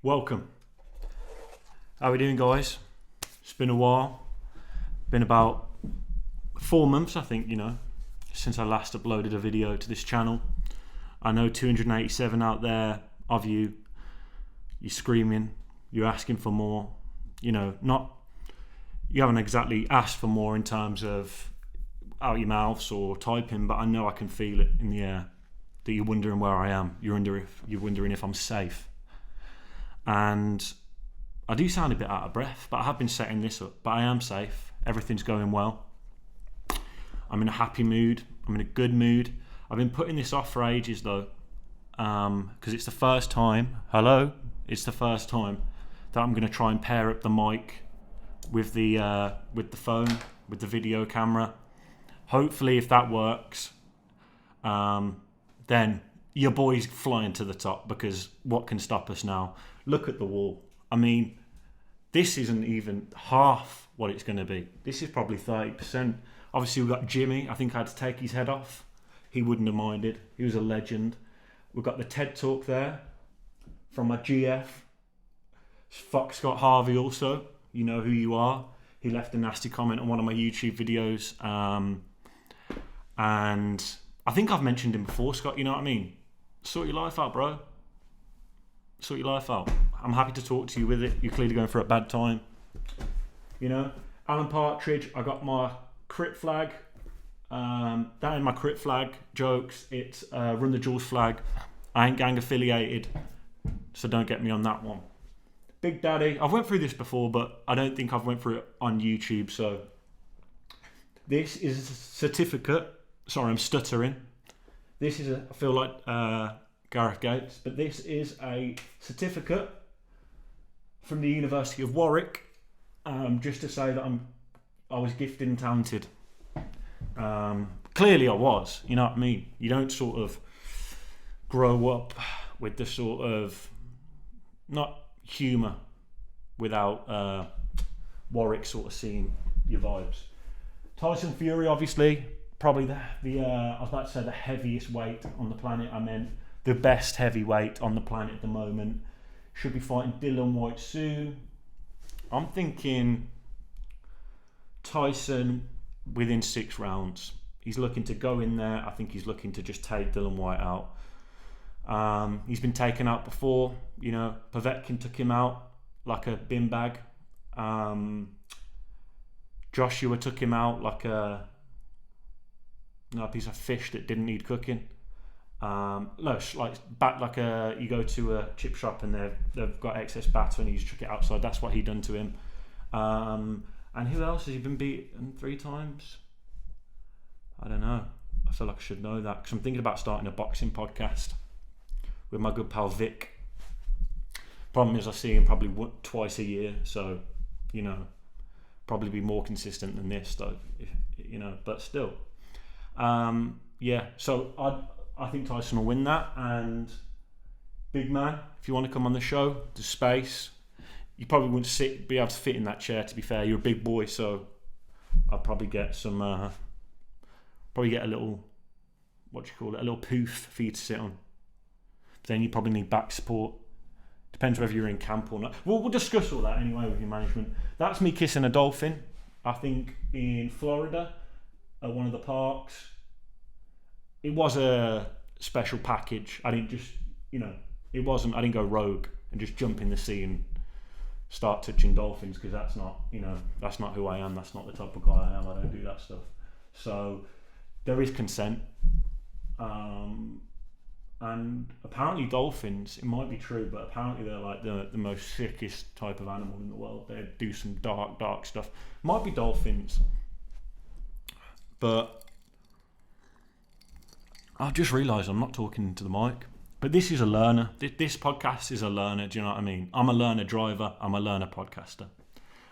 Welcome. How are we doing, guys? It's been a while. Been about 4 months, I think, since I last uploaded a video to this channel. I know 287 out there of you. You're screaming. You're asking for more. You haven't exactly asked for more in terms of out your mouths or typing, but I know I can feel it in the air that you're wondering where I am. You're wondering if I'm safe. And I do sound a bit out of breath, but I have been setting this up. But I am safe. Everything's going well. I'm in a happy mood. I'm in a good mood. I've been putting this off for ages though, because it's the first time. It's the first time that I'm going to try and pair up the mic with the phone, with the video camera. Hopefully, if that works, then your boy's flying to the top, because what can stop us now? Look at the wall. I mean, this isn't even half what it's going to be. This is probably 30%. Obviously, we've got Jimmy. I think I had to take his head off. He wouldn't have minded. He was a legend. We've got the TED Talk there from my GF. Fuck Scott Harvey also. You know who you are. He left a nasty comment on one of my YouTube videos. And I think I've mentioned him before, Scott. You know what I mean? Sort your life out, bro. Sort your life out. I'm happy to talk to you with it. You're clearly going through a bad time. Alan Partridge, I got my crit flag. That ain't my crit flag jokes. It's Run the Jewels flag. I ain't gang affiliated, so don't get me on that one. Big Daddy, I've went through this before, but I don't think I've went through it on YouTube. So this is a certificate. Sorry, I'm stuttering. I feel like Gareth Gates, but this is a certificate from the University of Warwick, just to say that I was gifted and talented. Clearly I was, you know what I mean? You don't sort of grow up with the sort of, not humour without Warwick sort of seeing your vibes. Tyson Fury, obviously, probably the I was about to say the heaviest weight on the planet. I meant the best heavyweight on the planet at the moment. Should be fighting Dylan White soon. I'm thinking Tyson within 6 rounds. He's looking to go in there. I think he's looking to just take Dylan White out. He's been taken out before. Povetkin took him out like a bin bag. Joshua took him out like a piece of fish that didn't need cooking. You go to a chip shop and they've got excess batter and you just chuck it outside. That's what he done to him. And who else has he been beaten 3 times? I don't know. I feel like I should know that, because I'm thinking about starting a boxing podcast with my good pal Vic. Problem is I see him probably twice a year, so probably be more consistent than this though, but still. So I think Tyson will win that. And big man, if you want to come on the show, there's space. You probably wouldn't be able to fit in that chair, to be fair. You're a big boy, so I'll probably get a little, a little poof for you to sit on. But then you probably need back support. Depends whether you're in camp or not. We'll discuss all that anyway with your management. That's me kissing a dolphin, I think, in Florida at one of the parks. It was a special package. I didn't just, I didn't go rogue and just jump in the sea and start touching dolphins, because that's not who I am. That's not the type of guy I am. I don't do that stuff. So there is consent. And apparently dolphins, it might be true, but apparently they're like the most sickest type of animal in the world. They do some dark stuff. Might be dolphins. But I've just realised I'm not talking to the mic. But this is a learner. This podcast is a learner, do you know what I mean? I'm a learner driver. I'm a learner podcaster.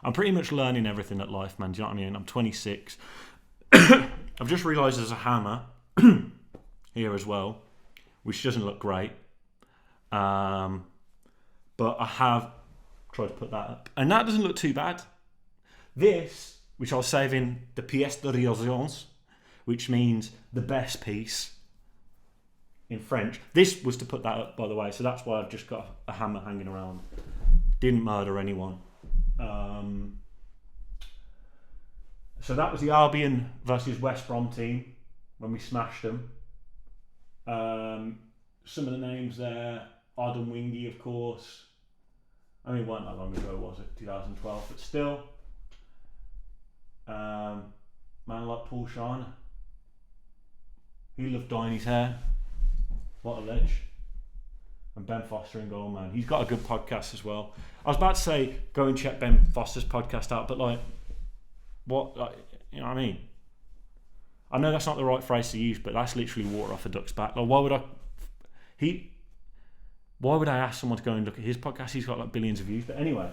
I'm pretty much learning everything at life, man. Do you know what I mean? I'm 26. I've just realised there's a hammer here as well, which doesn't look great. But I have tried to put that up. And that doesn't look too bad. This, which I was saving the pièce de résistance, which means the best piece, in French. This was to put that up, by the way, so that's why I've just got a hammer hanging around. Didn't murder anyone. So that was the Albion versus West Brom team when we smashed them. Some of the names there, Adam Wingy, of course. I mean, it wasn't that long ago, was it? 2012, but still. Man like Paul Shiner. He loved dyeing his hair. What a ledge. And Ben Foster in goal, man. He's got a good podcast as well. I was about to say, go and check Ben Foster's podcast out, but like, what, like, you know what I mean? I know that's not the right phrase to use, but that's literally water off a duck's back. Like, why would I ask someone to go and look at his podcast? He's got like billions of views. But anyway,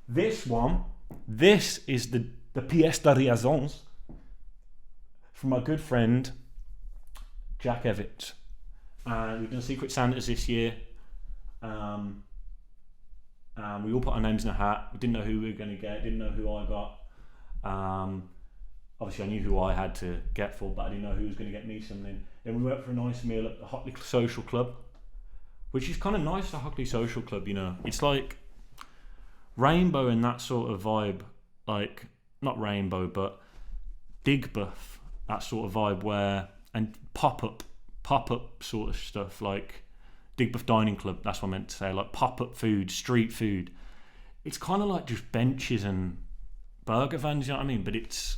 this is the pièce de résistance from my good friend Jack Evans. And we've done Secret Santas this year. We all put our names in a hat. We didn't know who we were going to get. Didn't know who I got. Obviously, I knew who I had to get for, but I didn't know who was going to get me something. Then we went for a nice meal at the Hockley Social Club, which is kind of nice. The Hockley Social Club, you know, it's like Rainbow and that sort of vibe. Like not Rainbow, but Digbuff, that sort of vibe where and pop up sort of stuff like Digbuff Dining Club. That's what I meant to say. Like pop up food, street food. It's kind of like just benches and burger vans, you know what I mean? But it's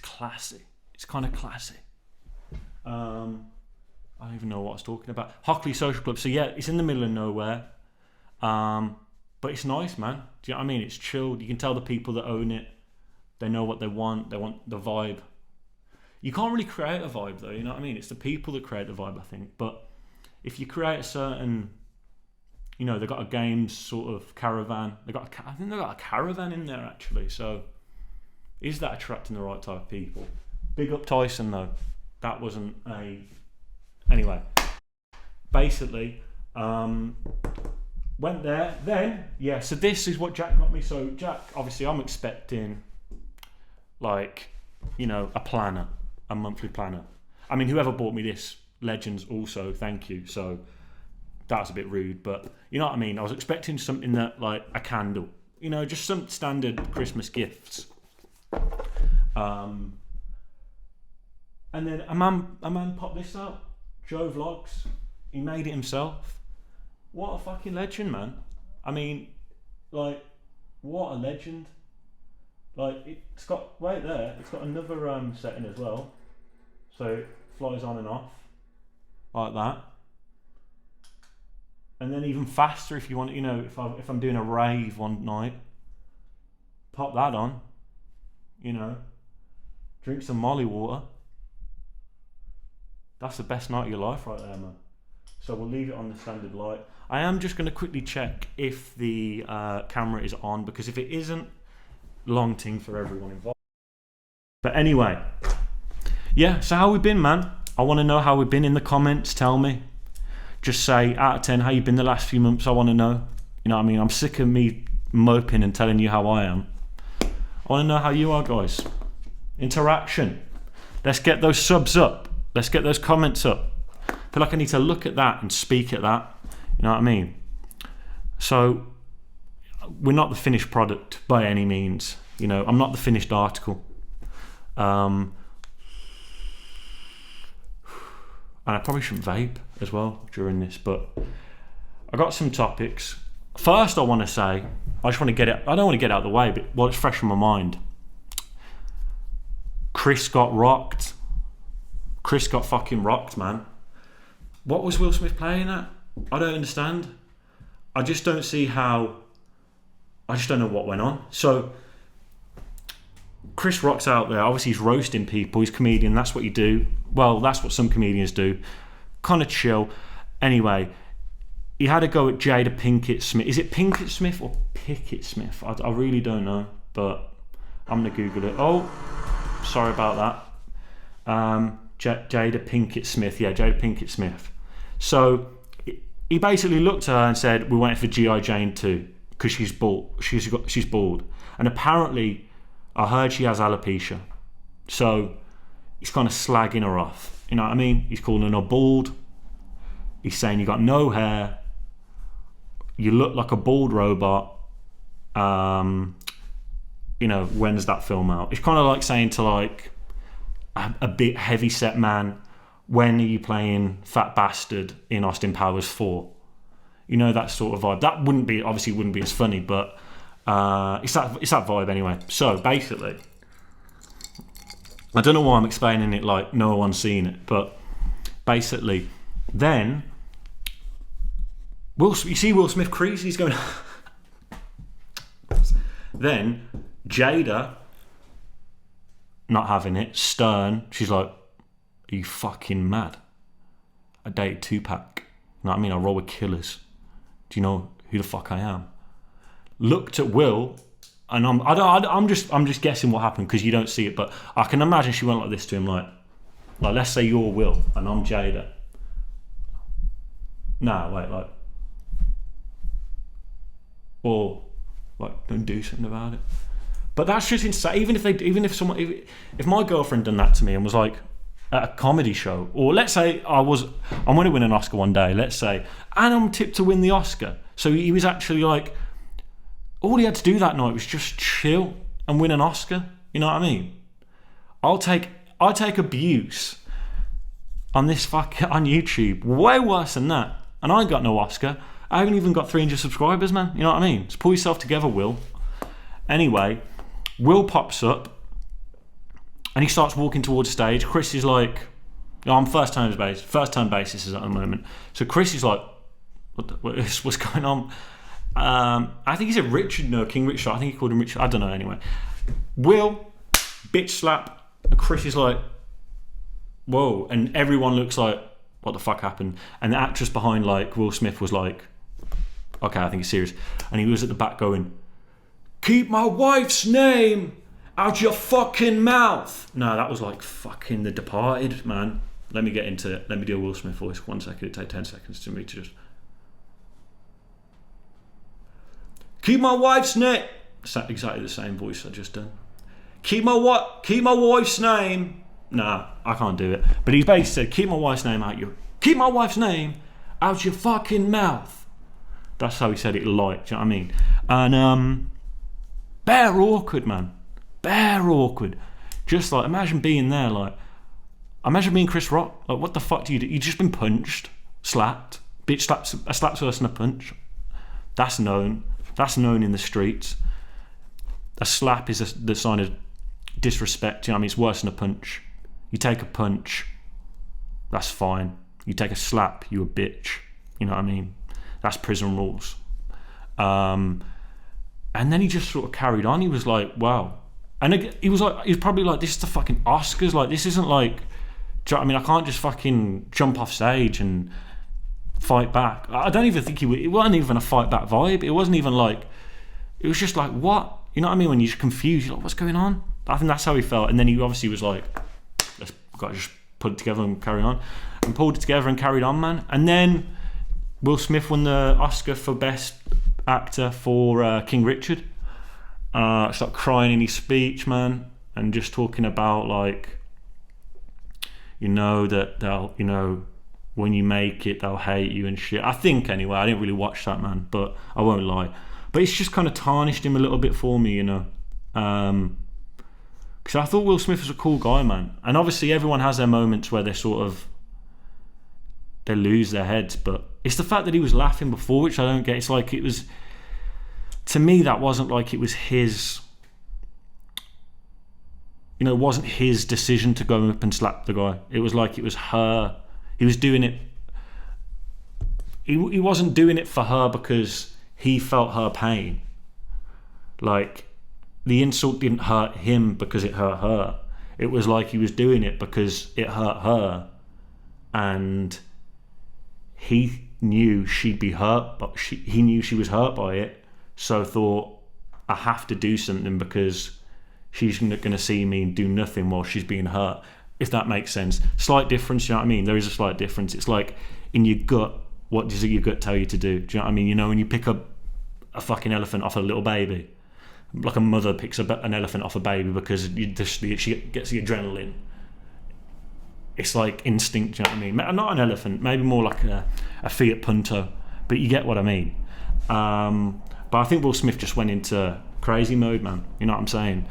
classy. It's kind of classy. I don't even know what I was talking about. Hockley Social Club. So yeah, it's in the middle of nowhere. But it's nice, man. Do you know what I mean? It's chilled. You can tell the people that own it, they know what they want. They want the vibe. You can't really create a vibe though, you know what I mean? It's the people that create the vibe, I think. But if you create a certain, you know, they've got a games sort of caravan. I think they've got a caravan in there actually. So is that attracting the right type of people? Big up Tyson though. That wasn't a... Anyway. Basically, went there. Then, yeah, so this is what Jack got me. So Jack, obviously I'm expecting like, you know, a monthly planner. I mean, whoever bought me this, legends also, thank you. So that's a bit rude, but you know what I mean? I was expecting something that, like, a candle. You know, just some standard Christmas gifts. And then a man popped this out. Joe Vlogs. He made it himself. What a fucking legend, man. I mean, like, what a legend. Like, it's got, right there, it's got another setting as well. So it flies on and off. Like that. And then even faster if you want, you know, if I'm doing a rave one night, pop that on, you know, drink some Molly water. That's the best night of your life right there, man. So we'll leave it on the standard light. I am just going to quickly check if the camera is on, because if it isn't, long ting for everyone involved. But anyway, yeah, so how we been, man? I want to know how we've been in the comments. Tell me. Just say, out of 10, how you been the last few months. I want to know. You know what I mean? I'm sick of me moping and telling you how I am. I want to know how you are, guys. Interaction. Let's get those subs up. Let's get those comments up. I feel like I need to look at that and speak at that. You know what I mean? So, we're not the finished product by any means. You know, I'm not the finished article. And I probably shouldn't vape as well during this, but I got some topics. First, I want to say, I just want to get it, I don't want to get it out of the way, but while it's fresh in my mind, Chris got rocked. Chris got fucking rocked, man. What was Will Smith playing at? I don't understand. I just don't see how, I just don't know what went on. So, Chris Rock's out there. Obviously, he's roasting people. He's a comedian. That's what you do. Well, that's what some comedians do. Kind of chill. Anyway, he had a go at Jada Pinkett Smith. Is it Pinkett Smith or Pickett Smith? I really don't know, but I'm going to Google it. Oh, sorry about that. Jada Pinkett Smith. Yeah, Jada Pinkett Smith. So, he basically looked at her and said, we're waiting for G.I. Jane 2 because she's bald. She's bald. And apparently, I heard she has alopecia. So he's kind of slagging her off. You know what I mean? He's calling her bald. He's saying you got no hair, you look like a bald robot. When's that film out? It's kind of like saying to like a bit heavy set man, when are you playing Fat Bastard in Austin Powers 4? That sort of vibe. That wouldn't be as funny, but it's that vibe anyway. So basically, I don't know why I'm explaining it like no one's seen it, but basically, then you see Will Smith crease, he's going. Then Jada, not having it, stern. She's like, "Are you fucking mad? I dated Tupac. You know what I mean? I roll with killers. Do you know who the fuck I am?" Looked at Will, and I'm just guessing what happened because you don't see it, but I can imagine she went like this to him, like let's say you're Will and I'm Jada. Nah, wait, like, or like, don't do something about it. But that's just insane. Even if my girlfriend done that to me and was like at a comedy show, or let's say I'm going to win an Oscar one day, let's say, and I'm tipped to win the Oscar. So he was actually like, all he had to do that night was just chill and win an Oscar. You know what I mean? I'll take abuse on this on YouTube, way worse than that, and I ain't got no Oscar. I haven't even got 300 subscribers, man. You know what I mean? Just pull yourself together, Will. Anyway, Will pops up and he starts walking towards the stage. Chris is like, I'm first time basis is at the moment. So Chris is like, what's going on? I think he said Richard, no, King Richard. I think he called him Richard. I don't know, anyway. Will, bitch slap. And Chris is like, whoa. And everyone looks like, what the fuck happened? And the actress behind like Will Smith was like, okay, I think it's serious. And he was at the back going, keep my wife's name out your fucking mouth. No, that was like fucking The Departed, man. Let me get into it. Let me do a Will Smith voice. 1 second. It take 10 seconds to me to just... Keep my wife's name... Exactly the same voice I just done. Keep my wife's name... Nah, I can't do it. But he basically said, keep my wife's name out your fucking mouth. That's how he said it light, do you know what I mean? And bare awkward, man. Bare awkward. Just like, imagine being there, like, imagine being Chris Rock. Like, what the fuck do you do? You've just been punched, slapped. Bitch slaps a person a punch. That's known. That's known in the streets. A slap is the sign of disrespect, you know what I mean? It's worse than a punch. You take a punch, that's fine. You take a slap, you a bitch. You know what I mean? That's prison rules. And then he just sort of carried on. He was like, wow. And he was probably like, this is the fucking Oscars. Like, this isn't like, do you know what I mean? I can't just fucking jump off stage and fight back. I don't even think it wasn't even a fight back vibe. It wasn't even like, it was just like, what? You know what I mean? When you're just confused, you're like, what's going on? I think that's how he felt. And then he obviously was like, let's got to just put it together and carry on. And pulled it together and carried on, man. And then Will Smith won the Oscar for Best Actor for King Richard. Started crying in his speech, man, and just talking about like, that they'll, when you make it, they'll hate you and shit. I think anyway. I didn't really watch that, man, but I won't lie. But it's just kind of tarnished him a little bit for me, because I thought Will Smith was a cool guy, man. And obviously everyone has their moments where they lose their heads, but it's the fact that he was laughing before, which I don't get. It's like, it was, to me, that wasn't like it was his, it wasn't his decision to go up and slap the guy. It was like it was her. He was doing it, he wasn't doing it for her because he felt her pain. Like, the insult didn't hurt him because it hurt her. It was like he was doing it because it hurt her, and he knew she'd be hurt, but he knew she was hurt by it, so thought, I have to do something because she's not going to see me and do nothing while she's being hurt, if that makes sense. Slight difference, you know what I mean? There is a slight difference. It's like, in your gut, what does your gut tell you to do? Do you know what I mean? When you pick up a fucking elephant off a little baby, like a mother picks an elephant off a baby because she gets the adrenaline. it's like instinct, do you know what I mean? Not an elephant, maybe more like a Fiat Punto, but you get what I mean. But I think Will Smith just went into crazy mode, man. You know what I'm saying?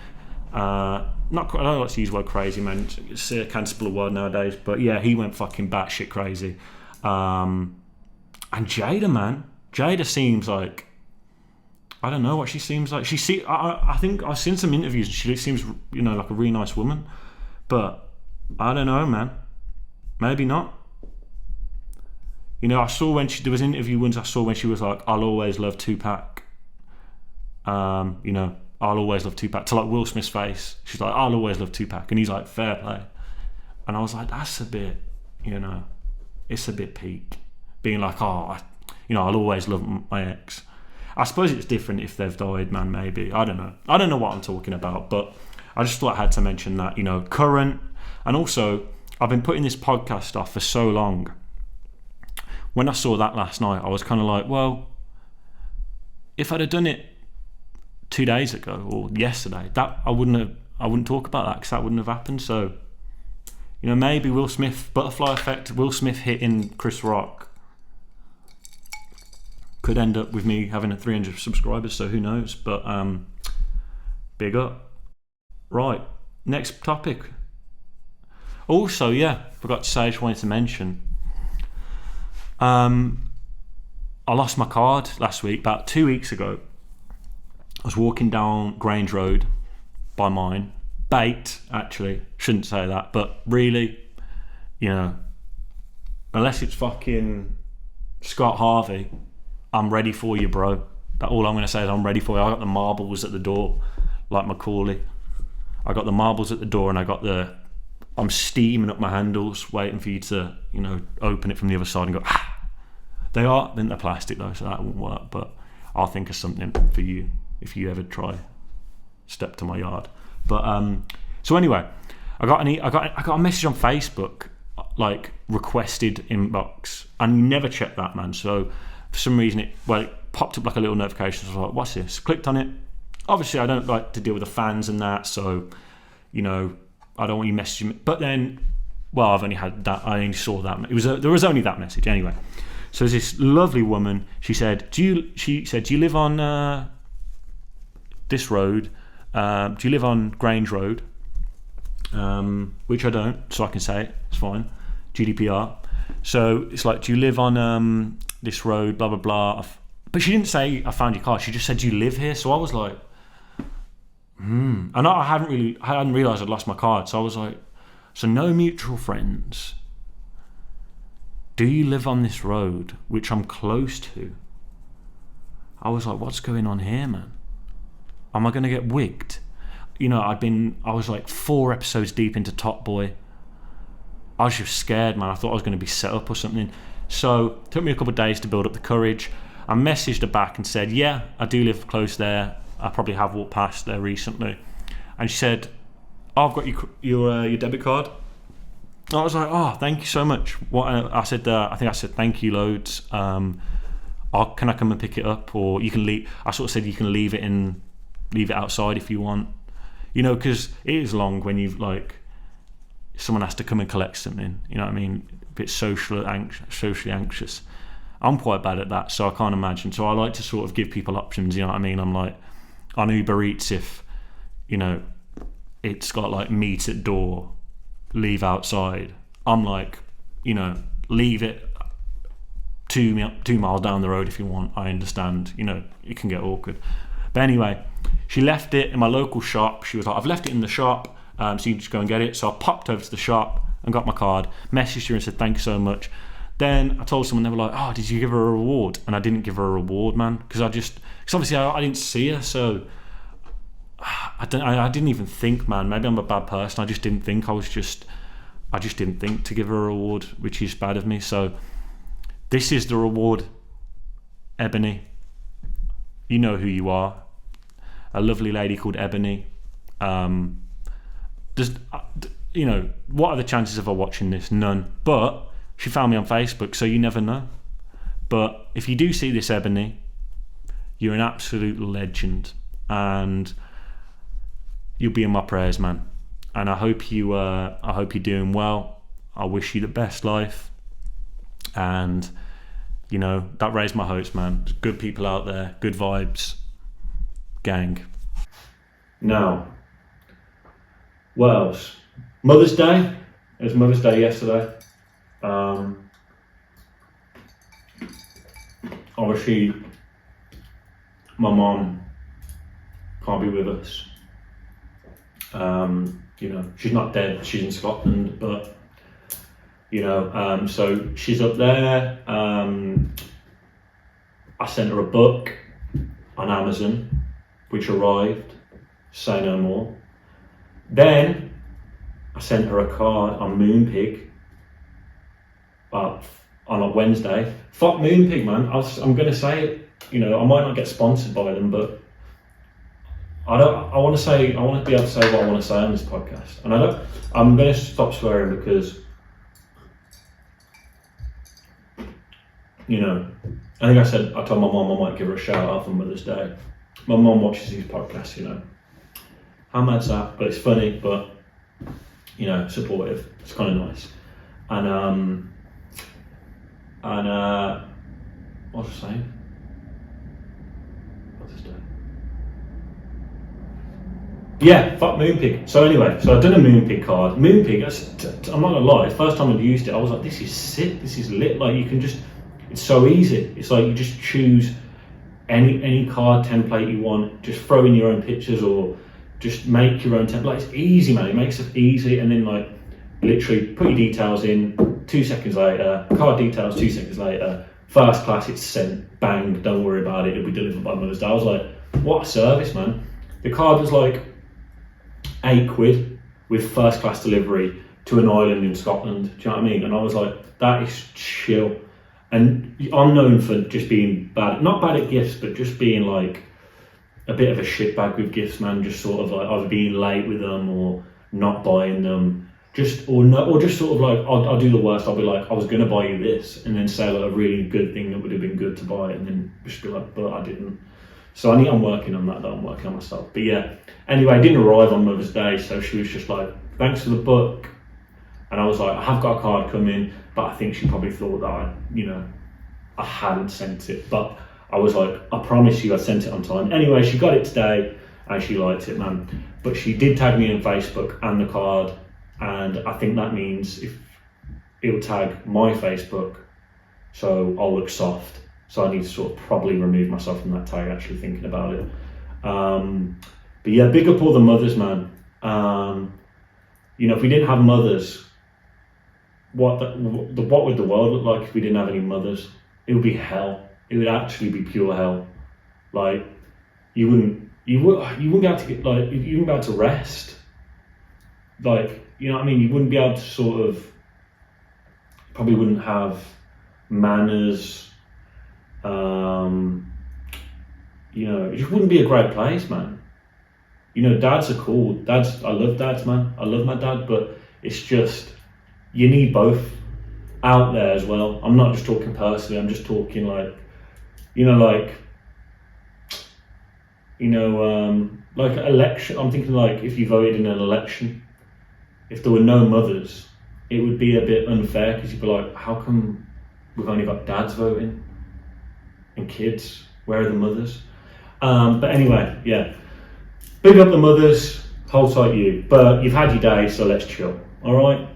I don't like to use the word crazy, man. It's a cancelable word nowadays, but yeah, he went fucking batshit crazy. And Jada, man, Jada seems like, I don't know what she seems like. I think I've seen some interviews and she seems, you know, like a really nice woman, but I don't know, man. Maybe not. You know, I saw there was an interview once I saw when she was like, I'll always love Tupac. You know, I'll always love Tupac. To like Will Smith's face, she's like, I'll always love Tupac. And he's like, fair play. And I was like, that's a bit, you know, it's a bit peak. Being like, I'll always love my ex. I suppose it's different if they've died, man, maybe. I don't know what I'm talking about, but I just thought I had to mention that, you know, current. And also, I've been putting this podcast off for so long. When I saw that last night, I was kind of like, well, if I'd have done it 2 days ago or yesterday, that I wouldn't talk about that because that wouldn't have happened. So, you know, maybe Will Smith, butterfly effect, Will Smith hitting Chris Rock could end up with me having 300 subscribers, so who knows, but big up. Right, next topic. Also, yeah, forgot to say, I just wanted to mention, I lost my card last week, about 2 weeks ago. I was walking down Grange Road by mine. Bait, actually. Shouldn't say that, but really, you know, unless it's fucking Scott Harvey, I'm ready for you, bro. That's all I'm going to say is I'm ready for you. I got the marbles at the door, like Macaulay. I got the marbles at the door and I'm steaming up my handles, waiting for you to, you know, open it from the other side and go, ah. They're plastic though, so that won't work, but I'll think of something for you if you ever try step to my yard. But so anyway, I got a message on Facebook, like requested inbox, and you never check that, man. So for some reason it popped up like a little notification. So I was like, what's this? Clicked on it. Obviously I don't like to deal with the fans and that, so you know, I don't want you messaging me. But then, well, I've only had that. I only saw that. There was only that message anyway. So there's this lovely woman. She said, "Do you live on this road? Do you live on Grange Road?" Which I don't, so I can say it. It's fine. GDPR. So it's like, "Do you live on this road?" Blah blah blah. But she didn't say, "I found your car." She just said, "Do you live here?" So I was like, And I hadn't realised I'd lost my card. So I was like, "So no mutual friends. Do you live on this road, which I'm close to?" I was like, what's going on here, man? Am I going to get wigged? You know, I was like 4 episodes deep into Top Boy. I was just scared, man. I thought I was going to be set up or something. So it took me a couple of days to build up the courage. I messaged her back and said, yeah, I do live close there. I probably have walked past there recently. And she said, "Oh, I've got your debit card." I was like, "Oh, thank you so much." What I said, I think I said thank you loads. Can I come and pick it up, or you can leave? I sort of said you can leave it outside if you want. You know, because it is long when you've like someone has to come and collect something. You know what I mean? A bit socially anxious. I'm quite bad at that, so I can't imagine. So I like to sort of give people options. You know what I mean? I'm like on Uber Eats, if you know it's got like meet at door, leave outside, I'm like, you know, leave it 2 miles down the road if you want. I understand, you know, it can get awkward. But anyway, she left it in my local shop. She was like, "I've left it in the shop, so you can just go and get it." So I popped over to the shop and got my card, messaged her and said thank you so much. Then I told someone, they were like, "Oh, did you give her a reward?" And I didn't give her a reward, man, because obviously I didn't see her, so I didn't even think, man. Maybe I'm a bad person. I just didn't think. I just didn't think to give her a reward, which is bad of me. So this is the reward, Ebony. You know who you are. A lovely lady called Ebony. You know, what are the chances of her watching this? None. But she found me on Facebook, so you never know. But if you do see this, Ebony, you're an absolute legend, and you'll be in my prayers, man. And I hope you're doing well. I wish you the best life. And, you know, that raised my hopes, man. There's good people out there, good vibes, gang. Now, what else? Mother's Day. It was Mother's Day yesterday. Obviously, my mom can't be with us. You know, she's not dead, she's in Scotland, but, you know, so she's up there. I sent her a book on Amazon, which arrived, say no more. Then I sent her a card on Moonpig on a Wednesday. Fuck Moonpig, man. I'm going to say it. You know, I might not get sponsored by them, but I want to be able to say what I want to say on this podcast. And I'm going to stop swearing because, you know, I think I told my mum I might give her a shout out for Mother's Day. My mum watches these podcasts, you know. How mad's that? But it's funny, but, you know, supportive. It's kind of nice. And what was I saying? Mother's Day. Yeah, fuck Moonpig. So anyway, so I've done a Moonpig card. Moonpig, I'm not gonna lie, first time I'd used it, I was like, this is sick, this is lit. Like, you can just, it's so easy. It's like you just choose any card template you want, just throw in your own pictures or just make your own template. It's easy, man. It makes it easy, and then like literally put your details in, 2 seconds later, card details, 2 seconds later, first class, it's sent, bang, don't worry about it, it'll be delivered by Mother's Day. I was like, what a service, man. The card was like £8 with first class delivery to an island in Scotland. Do you know what I mean? And I was like, that is chill. And I'm known for just being not bad at gifts, but just being like a bit of a shitbag with gifts, man. Just sort of like either being late with them or not buying them, or just sort of like I'll do the worst. I'll be like, I was gonna buy you this, and then say like a really good thing that would have been good to buy, and then just be like, but I didn't. So I'm working on that. I'm working on myself. But yeah. Anyway, it didn't arrive on Mother's Day, so she was just like, thanks for the book. And I was like, I have got a card coming, but I think she probably thought that I hadn't sent it. But I was like, I promise you I sent it on time. Anyway, she got it today and she liked it, man. But she did tag me on Facebook and the card, and I think that means if it'll tag my Facebook, so I'll look soft. So I need to sort of probably remove myself from that tag, actually thinking about it. But yeah, big up all the mothers, man. You know, if we didn't have mothers, what would the world look like if we didn't have any mothers? It would be hell. It would actually be pure hell. Like, you wouldn't be able to get, like, you wouldn't be able to rest. Like, you know what I mean? You wouldn't be able to sort of, probably wouldn't have manners. You know, it just wouldn't be a great place, man. You know, dads are cool. I love dads, man. I love my dad, but it's just, you need both out there as well. I'm not just talking personally, I'm just talking like, like election. I'm thinking like if you voted in an election, if there were no mothers, it would be a bit unfair, because you'd be like, how come we've only got dads voting and kids? Where are the mothers? But anyway, yeah. Big up the mothers, hold tight you. But you've had your day, so let's chill. Alright?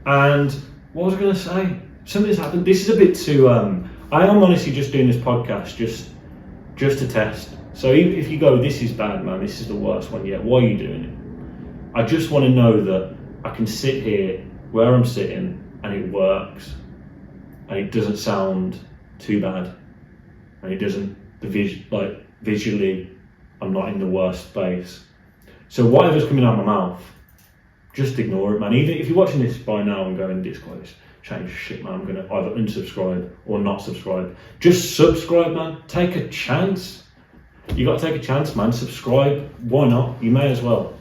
And what was I going to say? Something's happened. This is a bit too... I am honestly just doing this podcast just to test. So if you go, this is bad, man, this is the worst one yet, why are you doing it? I just want to know that I can sit here where I'm sitting and it works. And it doesn't sound too bad. And it doesn't... visually, I'm not in the worst space. So whatever's coming out of my mouth, just ignore it, man. Even if you're watching this by now and going, this guy's changed shit, man, I'm going to either unsubscribe or not subscribe. Just subscribe, man. Take a chance. You got to take a chance, man. Subscribe. Why not? You may as well.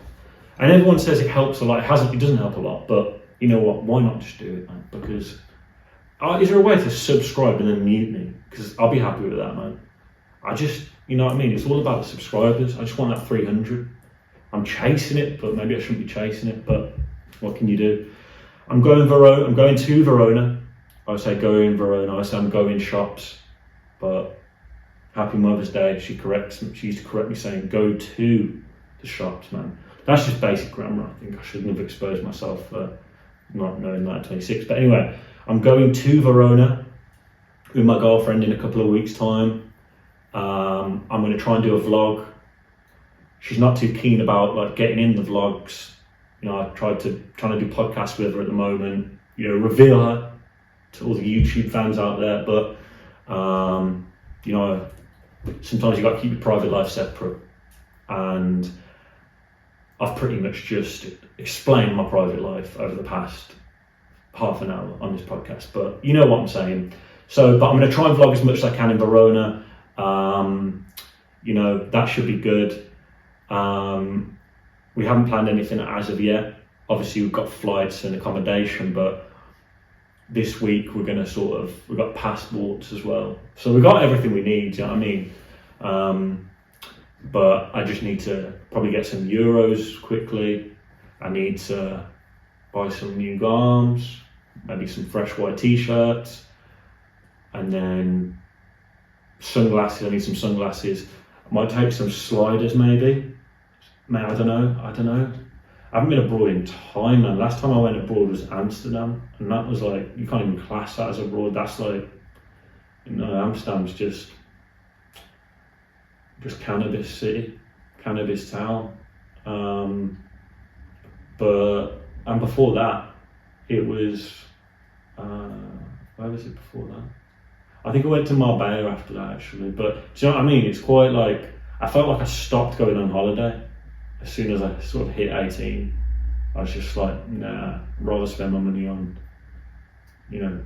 And everyone says it helps a lot. It doesn't help a lot, but you know what? Why not just do it, man? Because is there a way to subscribe and then mute me? Because I'll be happy with that, man. I just, you know what I mean? It's all about the subscribers. I just want that 300. I'm chasing it, but maybe I shouldn't be chasing it, but what can you do? I'm going to Verona. I would say go in Verona. I would say I'm going shops, but Happy Mother's Day. She used to correct me saying go to the shops, man. That's just basic grammar. I think I shouldn't have exposed myself for not knowing that at 26. But anyway, I'm going to Verona with my girlfriend in a couple of weeks' time. I'm going to try and do a vlog. She's not too keen about like getting in the vlogs. You know, I trying to do podcasts with her at the moment. You know, reveal her to all the YouTube fans out there. But you know, sometimes you got to keep your private life separate. And I've pretty much just explained my private life over the past half an hour on this podcast. But you know what I'm saying. So, but I'm going to try and vlog as much as I can in Verona. You know, that should be good. We haven't planned anything as of yet. Obviously, we've got flights and accommodation, but this week we've got passports as well. So we've got everything we need, you know what I mean? But I just need to probably get some euros quickly. I need to buy some new garms, maybe some fresh white t-shirts, and then sunglasses. I need some sunglasses. I might take some sliders maybe. I don't know. I haven't been abroad in time, man. Last time I went abroad was Amsterdam, and that was like, you can't even class that as abroad. That's like, you know, Amsterdam's just cannabis city, cannabis town. And before that, it was, where was it before that? I think I went to Marbella after that actually, but do you know what I mean? It's quite like, I felt like I stopped going on holiday as soon as I sort of hit 18. I was just like, nah, I'd rather spend my money on, you know,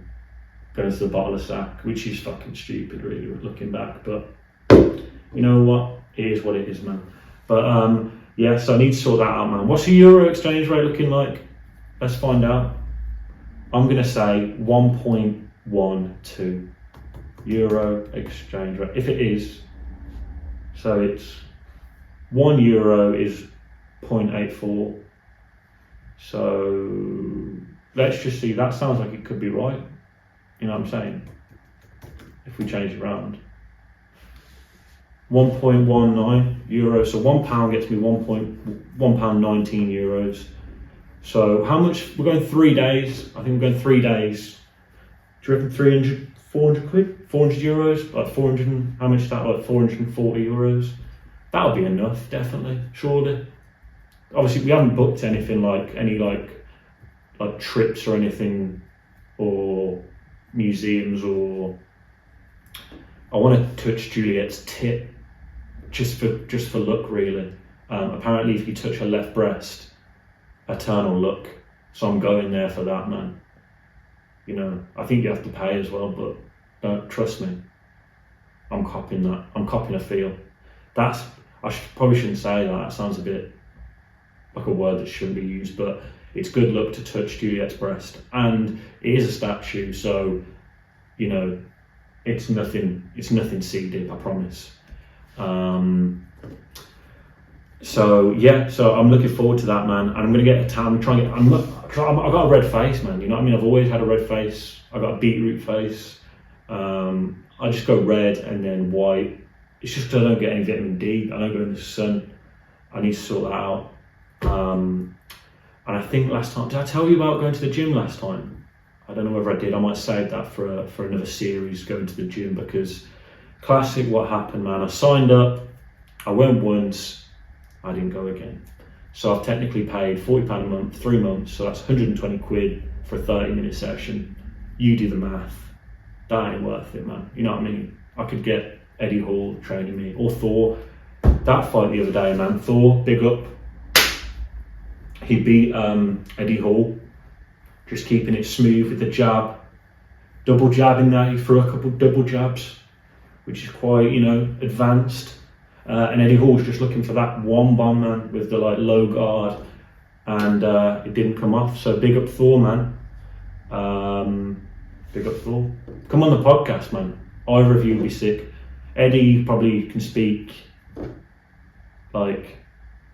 going to the bottle of sack, which is fucking stupid really looking back, but you know what? It is what it is, man. But yeah, so I need to sort that out, man. What's the euro exchange rate looking like? Let's find out. I'm gonna say 1.12 euro exchange rate. If it is, so it's €1 is 0.84. So let's just see. That sounds like it could be right. You know what I'm saying? If we change it around. 1.19 euros. So £1 gets me €1.19. So how much? We're going 3 days. I think we're going 3 days. Do you reckon 400 quid? 400 euros? Like 400, how much is that? Like 440 euros? That'll be enough, definitely, surely. Obviously, we haven't booked anything like any trips or anything, or museums, or I want to touch Juliet's tit, just for look, really. Apparently, if you touch her left breast, eternal luck. So I'm going there for that, man. You know, I think you have to pay as well, but don't trust me. I'm copying that. I'm copying a feel. Probably shouldn't say that. That sounds a bit like a word that shouldn't be used, but it's good luck to touch Juliet's breast, and it is a statue, so you know it's nothing seedy, I promise. So yeah, so I'm looking forward to that, man. And I'm gonna get a tan. I've got a red face, man. You know what I mean? I've always had a red face. I got a beetroot face. I just go red and then white. It's just because I don't get any vitamin D. I don't go in the sun. I need to sort that out. And I think last time, did I tell you about going to the gym last time? I don't know whether I did. I might save that for another series, going to the gym, because classic what happened, man. I signed up, I went once, I didn't go again. So I've technically paid £40 a month, 3 months, so that's 120 quid for a 30-minute session. You do the math. That ain't worth it, man. You know what I mean? I could get Eddie Hall training me, or Thor. That fight the other day, man. Thor, big up. He beat Eddie Hall, just keeping it smooth with the jab. Double jab in there, he threw a couple double jabs, which is quite, you know, advanced. And Eddie Hall's just looking for that one bomb, man, with the low guard, and it didn't come off. So big up Thor, man. Big up Thor. Come on the podcast, man. Either of you will be sick. Eddie probably can speak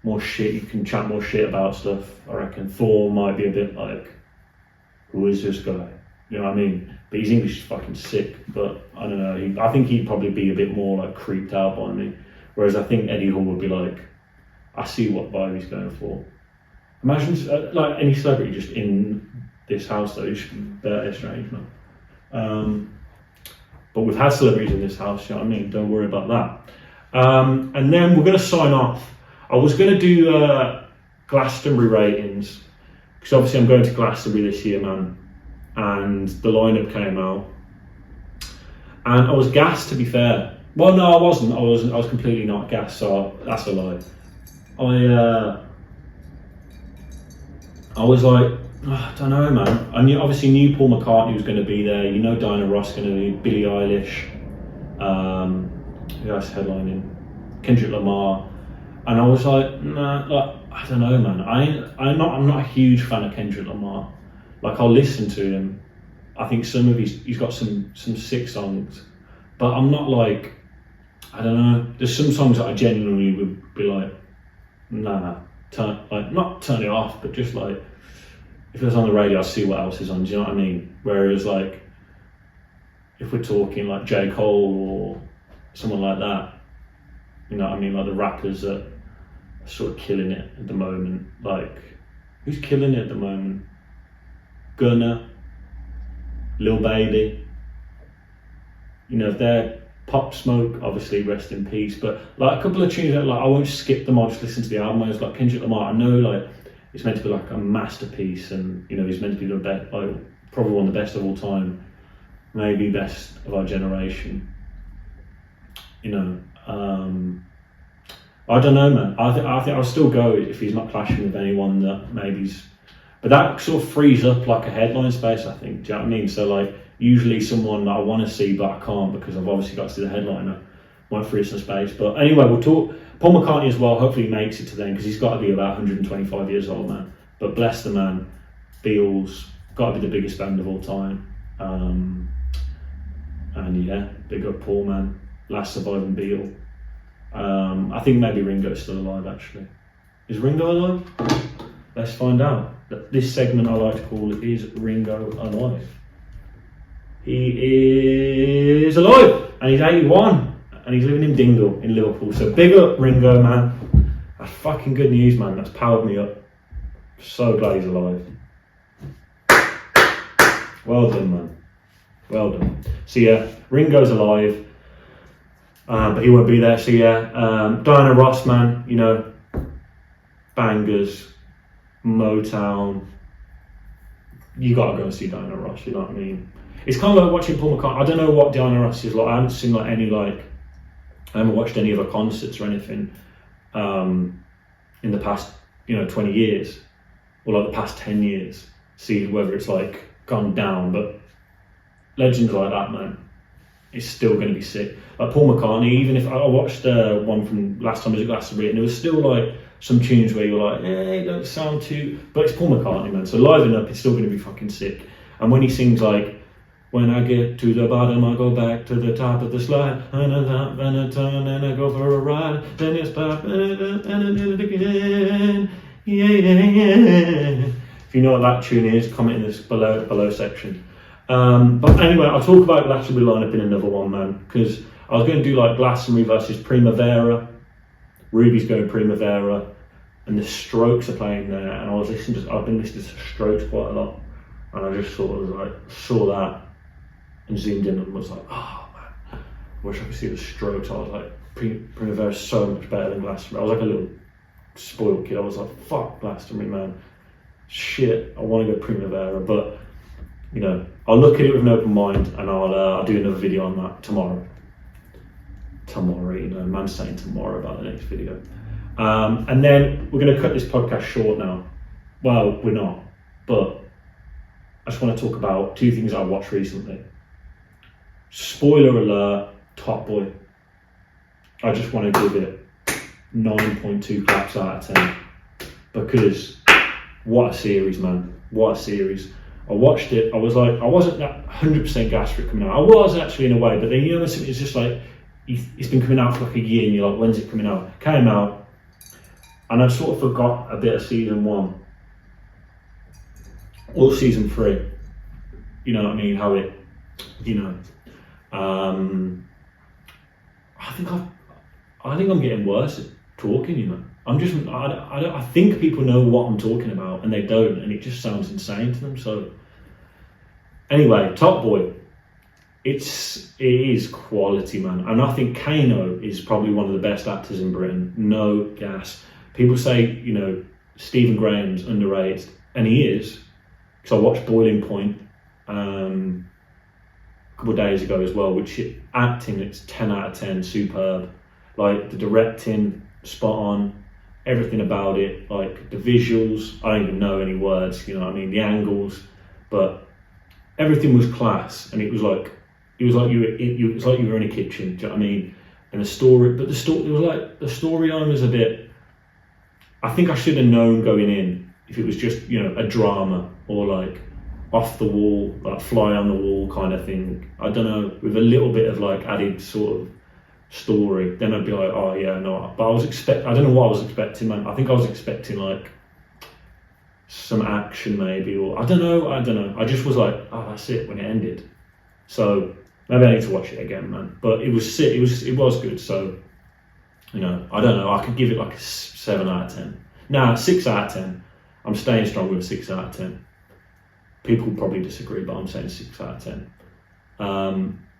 more shit. You can chat more shit about stuff, I reckon. Thor might be a bit who is this guy? You know what I mean? But his English is fucking sick. But I don't know. I think he'd probably be a bit more like creeped out by me. Whereas I think Eddie Hall would be like, I see what vibe he's going for. Imagine like any celebrity just in this house though. It's very strange, man. But we've had celebrities in this house. You know what I mean? Don't worry about that. And then we're going to sign off. I was going to do Glastonbury ratings because obviously I'm going to Glastonbury this year, man. And the lineup came out, and I was gassed. To be fair, well, no, I wasn't. I was completely not gassed. So that's a lie. I was like, oh, I don't know, man. I obviously knew Paul McCartney was going to be there. You know, Diana Ross going to be, Billie Eilish. Who else headlining? Kendrick Lamar. And I was like, nah, like I don't know, man. I'm not a huge fan of Kendrick Lamar. Like I'll listen to him. I think some of he's got some sick songs, but I'm not like, I don't know. There's some songs that I genuinely would be like, nah, not turn it off, but just like if it was on the radio, I'll see what else is on. Do you know what I mean? Whereas like if we're talking like J. Cole or someone like that, you know what I mean? Like the rappers that are sort of killing it at the moment. Like who's killing it at the moment? Gunna, Lil Baby, you know, if they're Pop Smoke, obviously rest in peace, but like a couple of tunes that like I won't skip them, I'll just listen to the album. I was like Kendrick Lamar, I know like it's meant to be like a masterpiece and you know he's meant to be the best, like probably one of the best of all time, maybe best of our generation, you know. I don't know, man. I think I'll still go if he's not clashing with anyone that maybe's. But that sort of frees up like a headline space, I think. Do you know what I mean? So like usually someone that I want to see but I can't because I've obviously got to see the headliner might free some space. But anyway, we'll talk Paul McCartney as well. Hopefully he makes it to then because he's got to be about 125 years old, man. But bless the man. Beatles, got to be the biggest band of all time. And yeah, big up Paul, man. Last surviving Beatle. I think maybe Ringo's still alive actually. Is Ringo alive? Let's find out. This segment I like to call Is Ringo Alive? He is alive and he's 81 and he's living in Dingle in Liverpool. So big up Ringo, man. That's fucking good news, man. That's powered me up. So glad he's alive. Well done, man. Well done. So yeah, Ringo's alive, but he won't be there. So yeah, Diana Ross, man, you know, bangers. Motown, you gotta go and see Diana Ross, you know what I mean? It's kind of like watching Paul McCartney. I don't know what Diana Ross is like. I haven't seen like any I haven't watched any of her concerts or anything in the past 20 years or like the past 10 years, see whether it's like gone down. But legends like that, man, it's still going to be sick. Like Paul McCartney, even if I watched one from last time I was at Glastonbury and there was still like some tunes where you're like, it don't sound too, but it's Paul McCartney, man, so liven up, it's still going to be fucking sick. And when he sings like, when I get to the bottom, I go back to the top of the slide, and I turn and I go for a ride, then it's pop, and I did it again, yeah. If you know what that tune is, comment in this below section. But anyway, I'll talk about Glastonbury lineup in another one, man, because I was going to do like Glastonbury versus Primavera. Ruby's going Primavera, and the Strokes are playing there. And I've been listening to Strokes quite a lot, and I just sort of like saw that and zoomed in and was like, oh man, I wish I could see the Strokes. I was like, Primavera is so much better than Glastonbury. I was like a little spoiled kid. I was like, fuck Glastonbury, man. Shit, I want to go Primavera, but you know, I'll look at it with an open mind, and I'll do another video on that tomorrow. You know, man's saying tomorrow about the next video. And then we're going to cut this podcast short now. Well, we're not, but I just want to talk about two things I watched recently. Spoiler alert, Top Boy. I just want to give it 9.2 claps out of 10 because what a series, man. What a series. I watched it, I wasn't that 100% gassed for it coming out. I was actually in a way, but then you know, it's just like, it's been coming out for like a year and you're like, when's it coming out? Came out, and I sort of forgot a bit of season 1 or season 3. You know what I mean? How it, you know, I think I'm getting worse at talking. You know, I think people know what I'm talking about and they don't, and it just sounds insane to them. So anyway, Top Boy. It is quality, man, and I think Kano is probably one of the best actors in Britain. No gas. People say, you know, Stephen Graham's underrated, and he is. Because I watched Boiling Point a couple of days ago as well, which acting, it's 10 out of 10, superb. Like the directing, spot on, everything about it, like the visuals. I don't even know any words, you know what I mean, the angles, but everything was class, and it was like you were in a kitchen. Do you know what I mean? And the story, but the storyline was a bit. I think I should have known going in if it was just, you know, a drama or like off the wall, like fly on the wall kind of thing. I don't know, with a little bit of like added sort of story. Then I'd be like, oh yeah, no. But I don't know what I was expecting, man. I think I was expecting like some action maybe, or I don't know. I just was like, oh, that's it when it ended. So maybe I need to watch it again, man. But it was sick. It was good. So, you know, I don't know. I could give it like a 7 out of 10. Nah, 6 out of 10. I'm staying strong with a 6 out of 10. People probably disagree, but I'm saying 6 out of 10.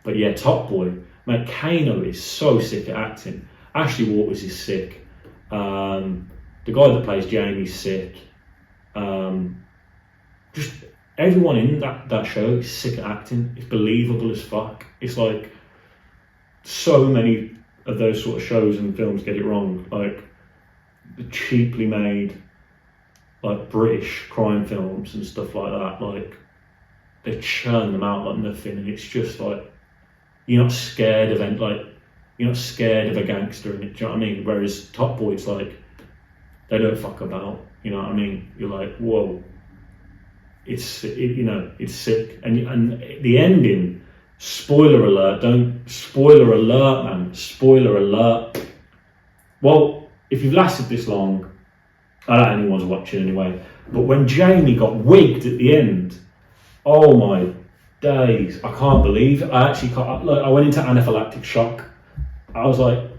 But yeah, Top Boy. Mate, Kano is so sick at acting. Ashley Walters is sick. The guy that plays Jamie's sick. Just everyone in that show is sick at acting. It's believable as fuck. It's like so many of those sort of shows and films get it wrong. Like the cheaply made, like British crime films and stuff like that. Like they churn them out like nothing, and it's just like you're not scared of you're not scared of a gangster in it. Do you know what I mean? Whereas Top Boy, it's like they don't fuck about. You know what I mean? You're like, whoa. It's sick, and the ending. Spoiler alert! Spoiler alert, man! Spoiler alert! Well, if you've lasted this long, I don't know anyone's watching anyway. But when Jamie got wigged at the end, oh my days! I can't believe it. I went into anaphylactic shock. I was like,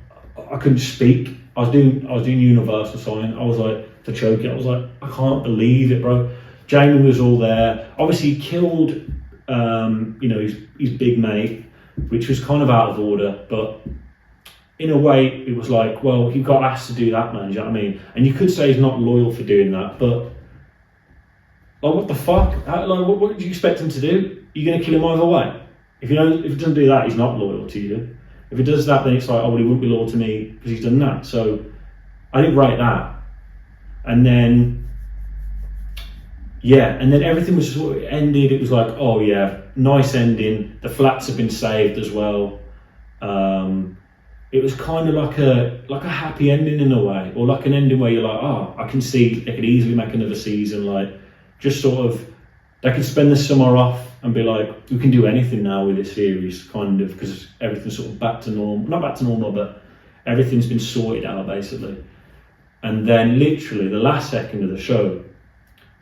I couldn't speak. I was doing universal sign. I was like, to choke it. I was like, I can't believe it, bro. Jamie was all there. Obviously, he killed, his big mate, which was kind of out of order. But in a way, it was like, well, he got asked to do that, man. Do you know what I mean? And you could say he's not loyal for doing that, but like, what the fuck? What do you expect him to do? You're gonna kill him either way. If he doesn't do that, he's not loyal to you. If he does that, then it's like, oh, well, he wouldn't be loyal to me because he's done that. So I didn't write that. And then everything was sort of ended. It was like, oh yeah, nice ending. The flats have been saved as well. It was kind of like a happy ending in a way, or like an ending where you're like, oh, I can see they could easily make another season. Like, just sort of, they could spend the summer off and be like, we can do anything now with this series, kind of, because everything's sort of back to normal. Not back to normal, but everything's been sorted out basically. And then literally the last second of the show,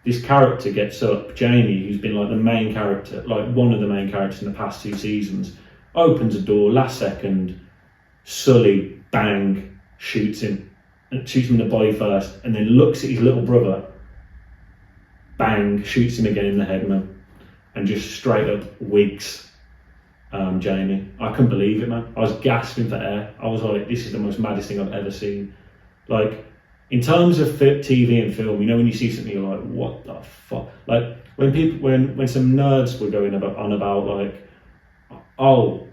this character gets up, Jamie, who's been like the main character, like one of the main characters in the past 2 seasons, opens a door, last second, Sully, bang, shoots him in the body first, and then looks at his little brother, bang, shoots him again in the head, man, and just straight up wigs Jamie. I couldn't believe it, man. I was gasping for air. I was like, this is the most maddest thing I've ever seen. Like, in terms of TV and film, you know, when you see something, you're like, what the fuck? Like, when some nerds were going on about like, oh,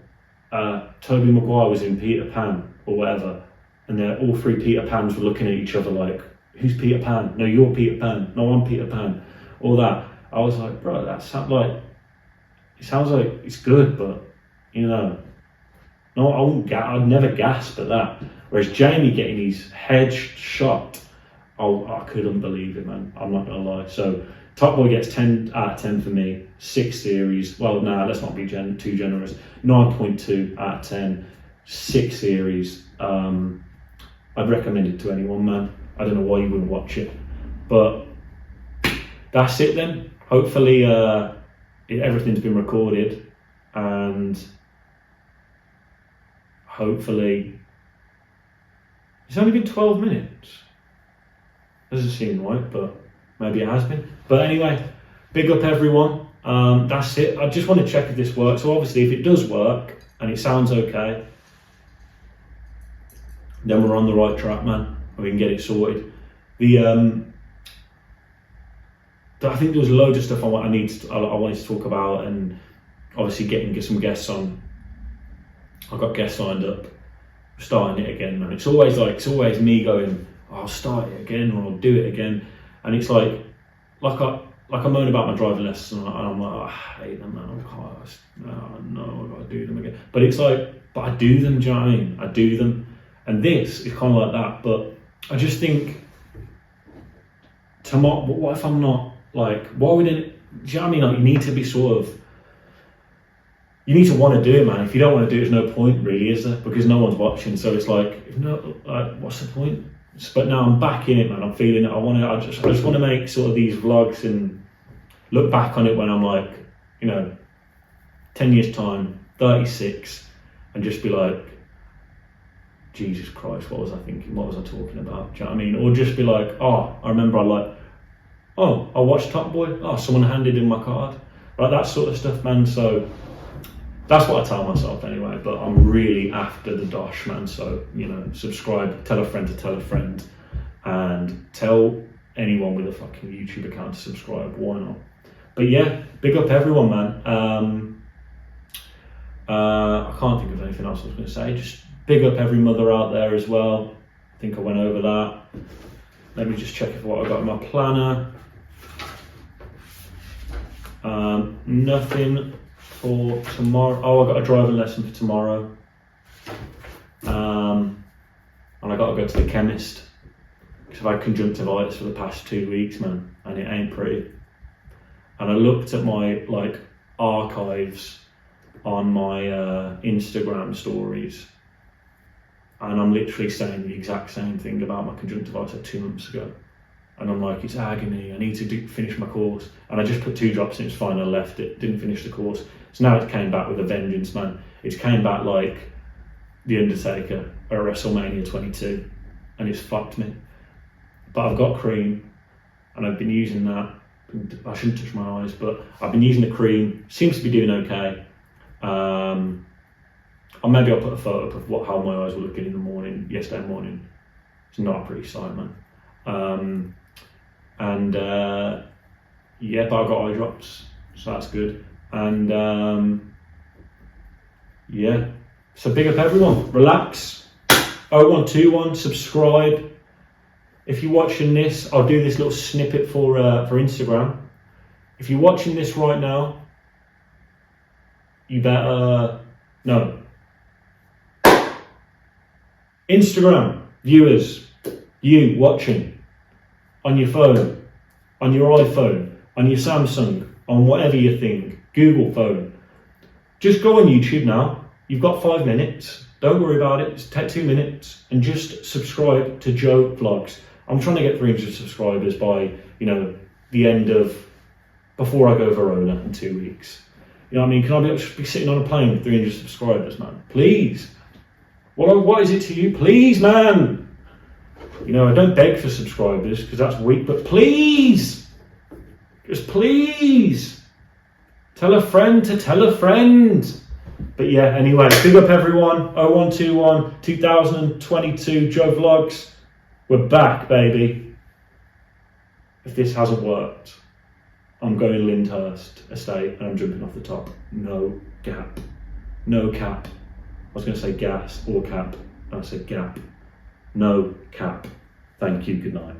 Tobey Maguire was in Peter Pan or whatever, and all 3 Peter Pans were looking at each other like, who's Peter Pan? No, you're Peter Pan. No, I'm Peter Pan. All that. I was like, bro, it sounds like it's good, but you know, no, I'd never gasp at that. Whereas Jamie getting his head shot, I couldn't believe it, man. I'm not gonna lie. So Top Boy gets 10 out of 10 for me. 6 series. Well, nah, let's not be too generous. 9.2 out of 10. 6 series. I'd recommend it to anyone, man. I don't know why you wouldn't watch it, but that's it then. Hopefully everything's been recorded, and hopefully it's only been 12 minutes. Doesn't seem right, but maybe it has been. But anyway, big up everyone. That's it. I just want to check if this works. So obviously if it does work and it sounds okay, then we're on the right track, man, and we can get it sorted. I think there was loads of stuff I wanted to talk about, and obviously get some guests on. I've got guests lined up, starting it again, man. It's always me going, oh, I'll start it again, or I'll do it again, and it's like I moan about my driving lessons, and I'm like, oh, I hate them, man. I've got to do them again. But it's like, but I do them. Do you know what I mean? I do them, and this is kind of like that. But I just think, tomorrow, what if I'm not? Like, why would it? Do you know what I mean? Like, you need to be you need to want to do it, man. If you don't want to do it, there's no point, really, is there? Because no one's watching. So it's like, what's the point? But now I'm back in it, man. I'm feeling it. I just want to make sort of these vlogs and look back on it when I'm like, 10 years time, 36, and just be like, Jesus Christ, what was I thinking? What was I talking about? Do you know what I mean? Or just be like, oh, I remember I watched Top Boy. Oh, someone handed in my card. Right, that sort of stuff, man. So that's what I tell myself anyway. But I'm really after the dosh, man. So, subscribe, tell a friend to tell a friend, and tell anyone with a fucking YouTube account to subscribe. Why not? But yeah, big up everyone, man. I can't think of anything else I was going to say. Just big up every mother out there as well. I think I went over that. Let me just check what I've got in my planner. Nothing for tomorrow. Oh, I've got a driving lesson for tomorrow. And I got to go to the chemist because I've had conjunctivitis for the past 2 weeks, man, and it ain't pretty. And I looked at my archives on my Instagram stories, and I'm literally saying the exact same thing about my conjunctivitis 2 months ago. And I'm like, it's agony, I need to finish my course. And I just put 2 drops in, it's fine, I left it, didn't finish the course. So now it came back with a vengeance, man. It's came back like The Undertaker at WrestleMania 22, and it's fucked me. But I've got cream, and I've been using that. I shouldn't touch my eyes, but I've been using the cream, seems to be doing okay. Or maybe I'll put a photo up of how my eyes were looking in the morning, yesterday morning. It's not a pretty sight, man. But I've got eye drops, so that's good. And so big up everyone, relax. 0121, subscribe. If you're watching this, I'll do this little snippet for Instagram. If you're watching this right now, you better no. Instagram viewers, you watching on your phone, on your iPhone, on your Samsung, on whatever you think, Google phone. Just go on YouTube now. You've got 5 minutes. Don't worry about it. Just take 2 minutes and just subscribe to Joe Vlogs. I'm trying to get 300 subscribers by, the end of, before I go Verona in 2 weeks. You know what I mean? Can I be sitting on a plane with 300 subscribers, man? Please. What is it to you? Please, man. I don't beg for subscribers because that's weak, but please, just please, tell a friend to tell a friend. But yeah, anyway, big up everyone. 0121 2022 Joe Vlogs. We're back, baby. If this hasn't worked, I'm going to Lyndhurst Estate and I'm jumping off the top. No gap. No cap. I was going to say gas or cap, and I said gap. No cap. Thank you, good night.